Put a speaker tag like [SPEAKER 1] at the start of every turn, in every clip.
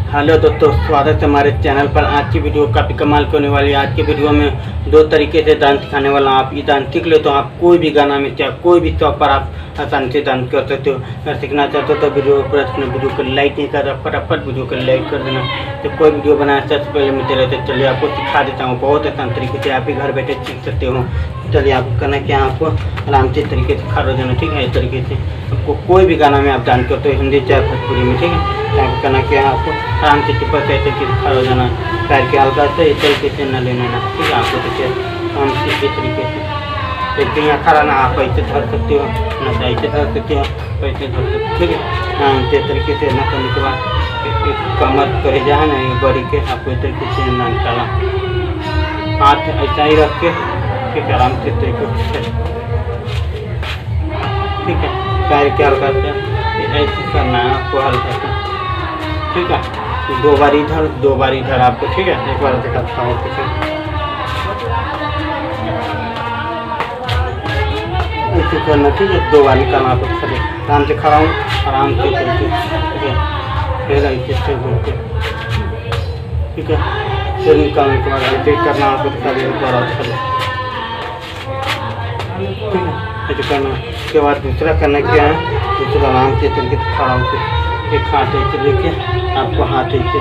[SPEAKER 1] Hello दोस्तों, स्वागत है हमारे चैनल पर। आज की वीडियो काफ़ी कमाल की होने वाली है। आज की वीडियो में दो तरीके से डांस सिखाने वाला हूँ। आप ये डांस सीख ले तो आप कोई भी गाना में चाहे कोई भी शॉप पर आप आसानी से डांस कर सकते हो। अगर सीखना चाहते हो तो वीडियो पूरा देखना, वीडियो को लाइक नहीं कर रहा फटाफट वीडियो को लाइक कर देना। तो कोई वीडियो बनाया सबसे पहले मैं चलिए आपको सिखा देता हूँ। बहुत आसान तरीके से आप ही घर बैठे सीख सकते हो। चलिए आपको करना क्या, आपको आराम से तरीके से खड़ा हो जाना, ठीक है। इस तरीके से आपको कोई भी गाना में आप डांस करते हो, हिंदी चाहे भोजपुरी में, ठीक है। आपको करना क्या है, आपको आराम से टिप्पा से ऐसे खड़ा हो जाना, पैर के हल्का से इस तरीके से न लेना ना, ठीक है। आपको देखिए आराम से इस तरीके से एक यहाँ खड़ा ना, आप ऐसे धर सकते हो ना, ऐसे धर सकते हो, ऐसे धर सकते हो, ठीक है। आराम से तरीके से ना करने के बाद कमर करे जाए ना, ये बड़ी के आपको इस तरीके से ना निकाला, हाथ ऐसा ही रख के, ठीक है। आराम से तरीके से, ठीक है। पैर के हल्का से ऐसे करना है आपको, हल्का से, ठीक है। दो बार इधर आपको, ठीक है। एक बार दिखाता हूँ, ठीक है। ऐसे करना, ठीक है। दो बार निकालना आपको, खड़े आराम से खड़ा हूँ, आराम से करके, ठीक है। फिर ऐसे घूमते, ठीक है। फिर निकालने के बाद ऐसे करना आपको, एक बार खड़े, ठीक है। ऐसे करना। उसके बाद दूसरा करना क्या है, दूसरा आराम से तरीके से खड़ा होकर एक हाथ ऐसे लेके आपको हाथ ऐसे,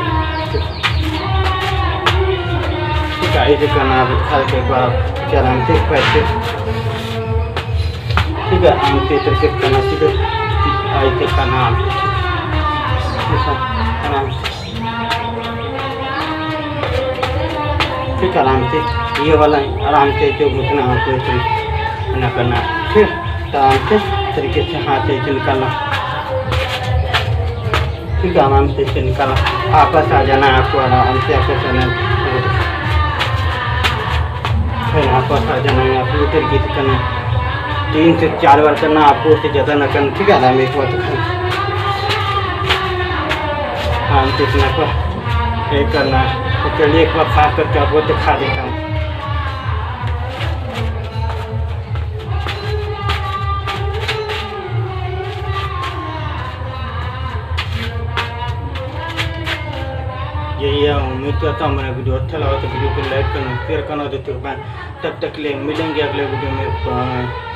[SPEAKER 1] ठीक है। ऐसे करना आप खा के एक बार आराम से पैर से, ठीक है। आराम से तरीके से करना, ठीक है। ऐसे करना आप, आराम से, ठीक है। आराम से ये वाला आराम से जो घुसना आपको ऐसे करना, फिर आराम से तरीके से हाथ ऐसे निकालना, ठीक है। आराम से इसे निकाला, आपस आ जाना है आपको, आराम से आपस आना, फिर आपस आ जाना है आपको। तरीके से करना 3 से 4 बार करना आपको, उससे ज़्यादा ना करना, ठीक है। आराम एक बार आराम से इतना पर एक करना है। तो चलिए एक बार साफ करके आपको दिखा देता हूँ। यही है, उम्मीद करता हूँ मेरा वीडियो अच्छा लगा तो वीडियो को लाइक करना, शेयर करना। तब तक के लिए मिलेंगे अगले वीडियो में।